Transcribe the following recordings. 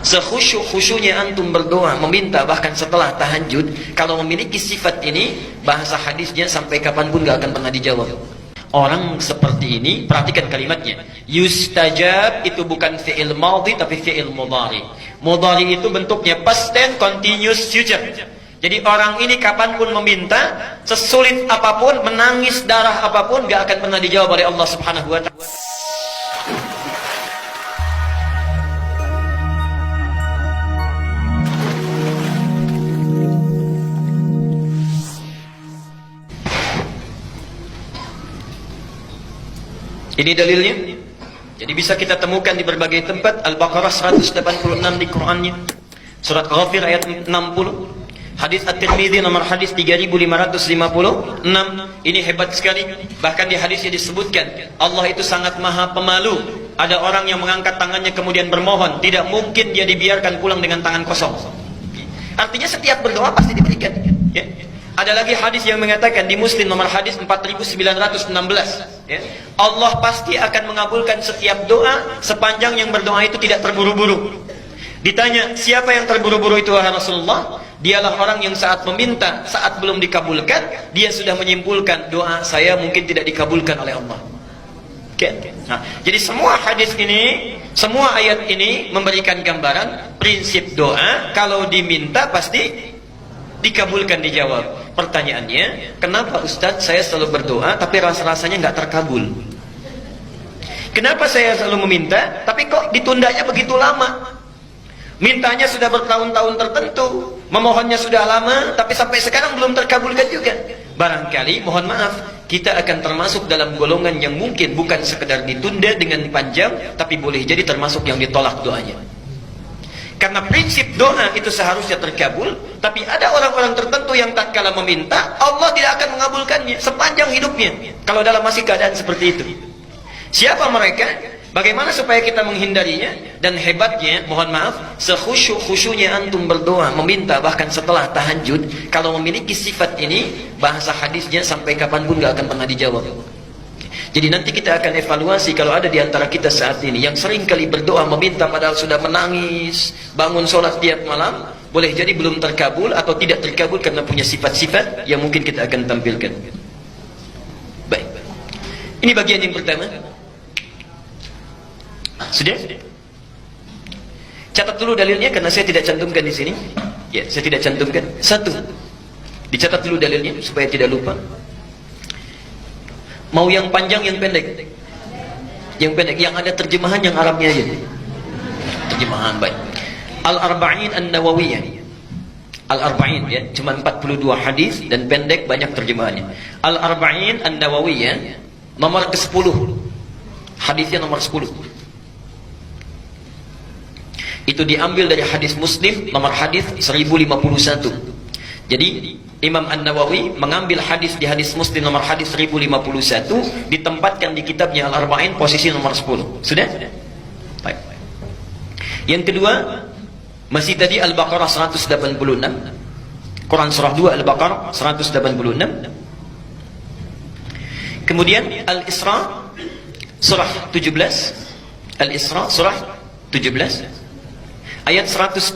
sekhusyuk-khusyuknya antum berdoa, meminta bahkan setelah tahajud, kalau memiliki sifat ini, bahasa hadisnya sampai kapanpun gak akan pernah dijawab. Orang seperti ini, perhatikan kalimatnya. Yustajab itu bukan fi'il madhi tapi fi'il mudhari. Mudhari itu bentuknya past tense continuous future. Jadi orang ini kapanpun meminta, sesulit apapun, menangis darah apapun, gak akan pernah dijawab oleh Allah Subhanahu wa ta'ala. Ini dalilnya. Jadi bisa kita temukan di berbagai tempat. Al-Baqarah 186 di Qur'annya, surat Ghafir ayat 60, hadis At-Tirmidzi nomor hadis 3556. Ini hebat sekali. Bahkan di hadisnya disebutkan Allah itu sangat maha pemalu. Ada orang yang mengangkat tangannya kemudian bermohon, tidak mungkin dia dibiarkan pulang dengan tangan kosong. Artinya setiap berdoa pasti diberikan, ya. Ada lagi hadis yang mengatakan di Muslim nomor hadis 4916, ya, Allah pasti akan mengabulkan setiap doa sepanjang yang berdoa itu tidak terburu-buru. Ditanya, siapa yang terburu-buru itu wahai Rasulullah? Dialah orang yang saat meminta, saat belum dikabulkan, dia sudah menyimpulkan doa saya mungkin tidak dikabulkan oleh Allah. Okay. Nah, jadi semua hadis ini, semua ayat ini memberikan gambaran prinsip doa kalau diminta pasti dikabulkan, dijawab. Pertanyaannya, kenapa Ustadz saya selalu berdoa tapi rasa-rasanya nggak terkabul? Kenapa saya selalu meminta tapi kok ditundanya begitu lama? Mintanya sudah bertahun-tahun tertentu, memohonnya sudah lama, tapi sampai sekarang belum terkabulkan juga. Barangkali, mohon maaf, kita akan termasuk dalam golongan yang mungkin bukan sekedar ditunda dengan panjang, tapi boleh jadi termasuk yang ditolak doanya. Karena prinsip doa itu seharusnya terkabul, tapi ada orang-orang tertentu yang tak kala meminta, Allah tidak akan mengabulkannya sepanjang hidupnya, kalau dalam masih keadaan seperti itu. Siapa mereka? Bagaimana supaya kita menghindarinya? Dan hebatnya, mohon maaf, sekhusyuk-khusyuknya antum berdoa, meminta bahkan setelah tahajud, kalau memiliki sifat ini, bahasa hadisnya sampai kapanpun gak akan pernah dijawab. Jadi nanti kita akan evaluasi kalau ada di antara kita saat ini yang sering kali berdoa meminta padahal sudah menangis, bangun sholat tiap malam, boleh jadi belum terkabul atau tidak terkabul karena punya sifat-sifat yang mungkin kita akan tampilkan. Baik, ini bagian yang pertama. Sudah? Catat dulu dalilnya karena saya tidak cantumkan di sini. Ya, saya tidak cantumkan. Satu, dicatat dulu dalilnya supaya tidak lupa. Mau yang panjang, yang pendek? Yang pendek, yang ada terjemahan yang Arabnya aja. Terjemahan, baik. Al-Arba'in An-Nawawiyah. Al-Arba'in, ya, cuma 42 hadis dan pendek, banyak terjemahannya. Al-Arba'in An-Nawawiyah nomor ke-10. Hadisnya nomor 10. Itu diambil dari hadis Muslim nomor hadis 1051. Jadi Imam An-Nawawi mengambil hadis di hadis Muslim nomor hadis 1051, ditempatkan di kitabnya Al-Arba'in posisi nomor 10. Sudah? Baik. Yang kedua, masih tadi Al-Baqarah 186. Quran surah 2 Al-Baqarah 186. Kemudian Al-Isra surah 17. Al-Isra surah 17 ayat 110.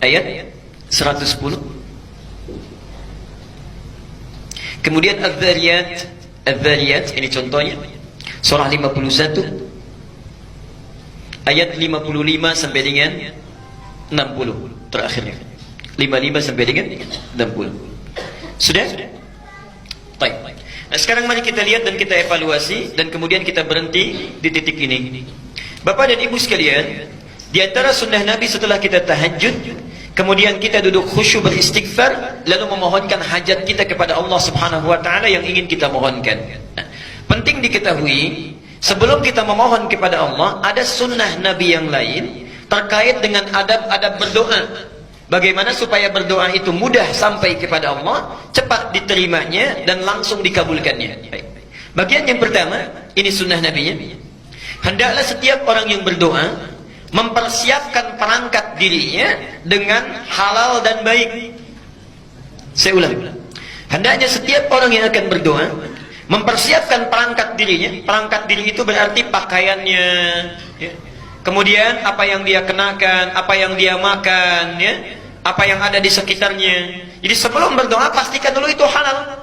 Ayat 110. Kemudian Adz-Dzariyat, ini contohnya, surah 51 ayat 55 sampai dengan 60 terakhirnya. 55 sampai dengan 60. Sudah? Baik. Nah, sekarang mari kita lihat dan kita evaluasi dan kemudian kita berhenti di titik ini. Bapak dan Ibu sekalian, di antara sunnah Nabi setelah kita tahajud, kemudian kita duduk khusyuk beristighfar, lalu memohonkan hajat kita kepada Allah Subhanahu wa ta'ala yang ingin kita mohonkan. Nah, penting diketahui, sebelum kita memohon kepada Allah, ada sunnah Nabi yang lain terkait dengan adab-adab berdoa. Bagaimana supaya berdoa itu mudah sampai kepada Allah, cepat diterimanya, dan langsung dikabulkannya. Baik. Bagian yang pertama, ini sunnah Nabi-nya. Hendaklah setiap orang yang berdoa mempersiapkan perangkat dirinya dengan halal dan baik. Saya ulang. Hendaknya setiap orang yang akan berdoa mempersiapkan perangkat dirinya. Perangkat diri itu berarti pakaiannya, ya. kemudian apa yang dia kenakan, apa yang dia makan, ya, apa yang ada di sekitarnya. Jadi sebelum berdoa pastikan dulu itu halal,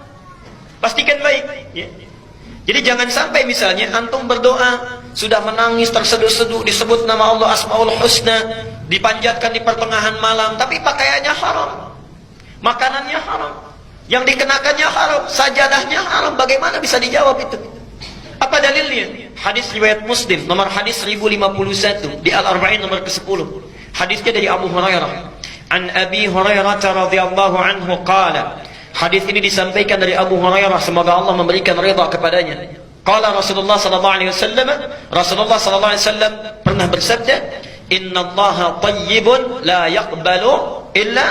pastikan baik, ya. Jadi jangan sampai misalnya antum berdoa sudah menangis terseduh-seduh, disebut nama Allah Asmaul Husna, dipanjatkan di pertengahan malam, tapi pakaiannya haram, makanannya haram, yang dikenakannya haram, sajadahnya haram. Bagaimana bisa dijawab itu? Apa dalilnya? Hadis riwayat Muslim nomor hadis 1051 di Al-Arba'in nomor ke-10. Hadisnya dari Abu Hurairah. An Abi Hurairah radhiyallahu anhu qala. Hadis ini disampaikan dari Abu Hurairah, semoga Allah memberikan ridha kepadanya. Qala Rasulullah sallallahu alaihi wasallam, Rasulullah sallallahu alaihi wasallam pernah bersabda, "Innallaha thayyibun la yaqbalu illa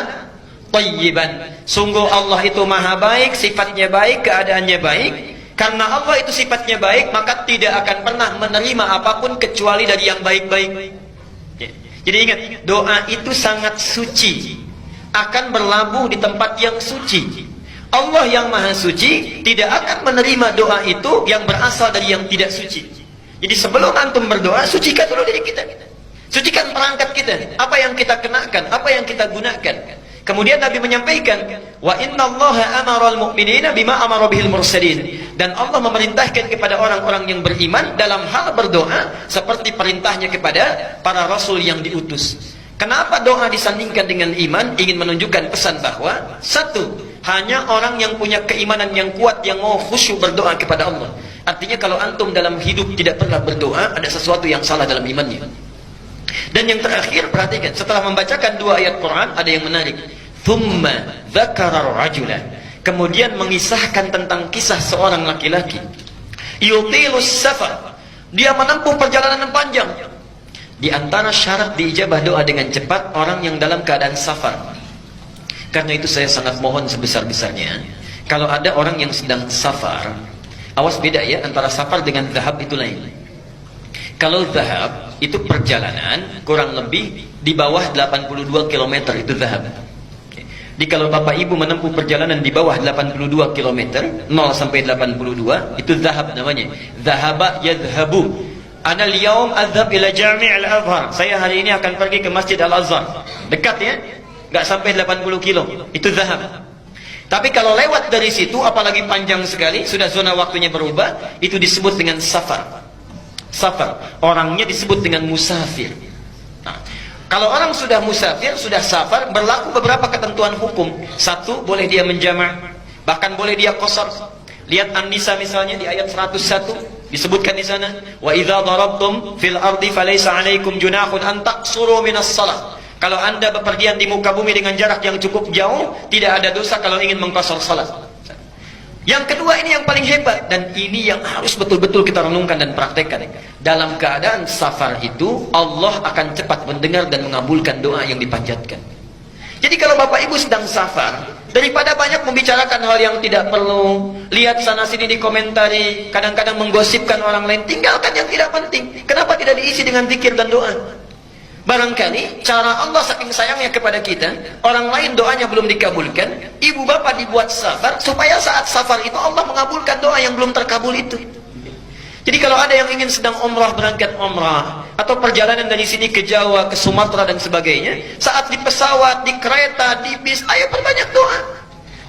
thayyiban." Sungguh Allah itu maha baik, sifatnya baik, keadaannya baik. Karena Allah itu sifatnya baik, maka tidak akan pernah menerima apapun kecuali dari yang baik-baik. Jadi ingat, doa itu sangat suci, akan berlabuh di tempat yang suci. Allah yang maha suci tidak akan menerima doa itu yang berasal dari yang tidak suci. Jadi sebelum antum berdoa, sucikan dulu diri kita, sucikan perangkat kita, apa yang kita kenakan, apa yang kita gunakan. Kemudian Nabi menyampaikan, wa innallaha amara al-mu'minina bima amara bihil mursalin. Dan Allah memerintahkan kepada orang-orang yang beriman dalam hal berdoa seperti perintahnya kepada para rasul yang diutus. Kenapa doa disandingkan dengan iman? Ingin menunjukkan pesan bahwa satu, hanya orang yang punya keimanan yang kuat yang mau khusyuk berdoa kepada Allah. Artinya kalau antum dalam hidup tidak pernah berdoa, ada sesuatu yang salah dalam imannya. Dan yang terakhir, perhatikan, setelah membacakan dua ayat Quran, ada yang menarik. Thumma dzakara rajula. Kemudian mengisahkan tentang kisah seorang laki-laki. Yutilus safar. Dia menempuh perjalanan yang panjang. Di antara syarat diijabah doa dengan cepat, orang yang dalam keadaan safar. Karena itu saya sangat mohon sebesar-besarnya, kalau ada orang yang sedang safar, awas beda ya, antara safar dengan zahab itu lain. Kalau zahab itu perjalanan kurang lebih di bawah 82 km itu zahab. Jadi kalau Bapak Ibu menempuh perjalanan di bawah 82 km, 0 sampai 82, itu zahab namanya. Zahaba yadhhabu. Ana al-yawm adhhab ila Jami' al-Azhar. Saya hari ini akan pergi ke Masjid Al-Azhar. Dekat ya? Enggak sampai 80 kilo. Itu zahab. Tapi kalau lewat dari situ, apalagi panjang sekali, sudah zona waktunya berubah, itu disebut dengan safar. Safar. Orangnya disebut dengan musafir. Nah, kalau orang sudah musafir, sudah safar, berlaku beberapa ketentuan hukum. Satu, boleh dia menjama', bahkan boleh dia qasar. Lihat An-Nisa misalnya di ayat 101. Disebutkan di sana, wa idza darabtum fil ardi falaysa 'alaikum junahun an taqsuru minas shalah. Kalau Anda bepergian di muka bumi dengan jarak yang cukup jauh, tidak ada dosa kalau ingin mengqasar salat. Yang kedua, ini yang paling hebat, dan ini yang harus betul-betul kita renungkan dan praktekkan. Dalam keadaan safar itu, Allah akan cepat mendengar dan mengabulkan doa yang dipanjatkan. Jadi kalau Bapak Ibu sedang safar, daripada banyak membicarakan hal yang tidak perlu, lihat sana sini dikomentari, kadang-kadang menggosipkan orang lain, tinggalkan yang tidak penting. Kenapa tidak diisi dengan zikir dan doa? Barangkali cara Allah saking sayangnya kepada kita, orang lain doanya belum dikabulkan, ibu bapak dibuat safar supaya saat safar itu Allah mengabulkan doa yang belum terkabul itu. Jadi kalau ada yang ingin sedang umrah, berangkat umrah, atau perjalanan dari sini ke Jawa, ke Sumatera dan sebagainya, saat di pesawat, di kereta, di bis, ayo perbanyak doa.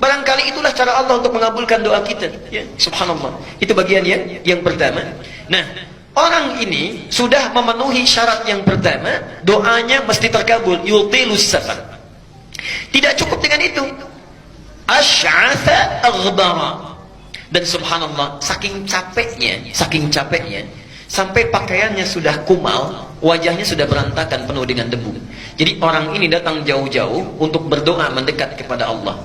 Barangkali itulah cara Allah untuk mengabulkan doa kita, ya. Subhanallah. Itu bagiannya yang pertama. Nah, orang ini sudah memenuhi syarat yang pertama, doanya mesti terkabul. Yutilus safar. Tidak cukup dengan itu. Asy'atha aghdara. Dan subhanallah, saking capeknya, sampai pakaiannya sudah kumal, wajahnya sudah berantakan penuh dengan debu. Jadi orang ini datang jauh-jauh untuk berdoa mendekat kepada Allah.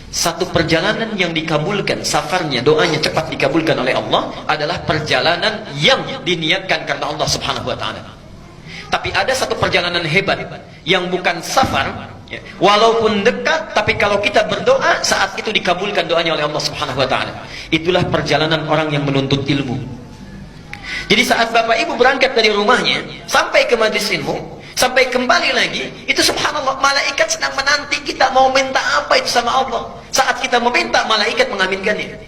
Satu perjalanan yang dikabulkan, safarnya, doanya cepat dikabulkan oleh Allah, adalah perjalanan yang diniatkan karena Allah subhanahu wa ta'ala. Tapi ada satu perjalanan hebat, yang bukan safar, ya, walaupun dekat, tapi kalau kita berdoa, saat itu dikabulkan doanya oleh Allah subhanahu wa ta'ala. Itulah perjalanan orang yang menuntut ilmu. Jadi saat Bapak Ibu berangkat dari rumahnya, sampai ke majlis ilmu, sampai kembali lagi, itu subhanallah, malaikat sedang menanti kita mau minta apa itu sama Allah. Saat kita meminta, malaikat mengaminkannya.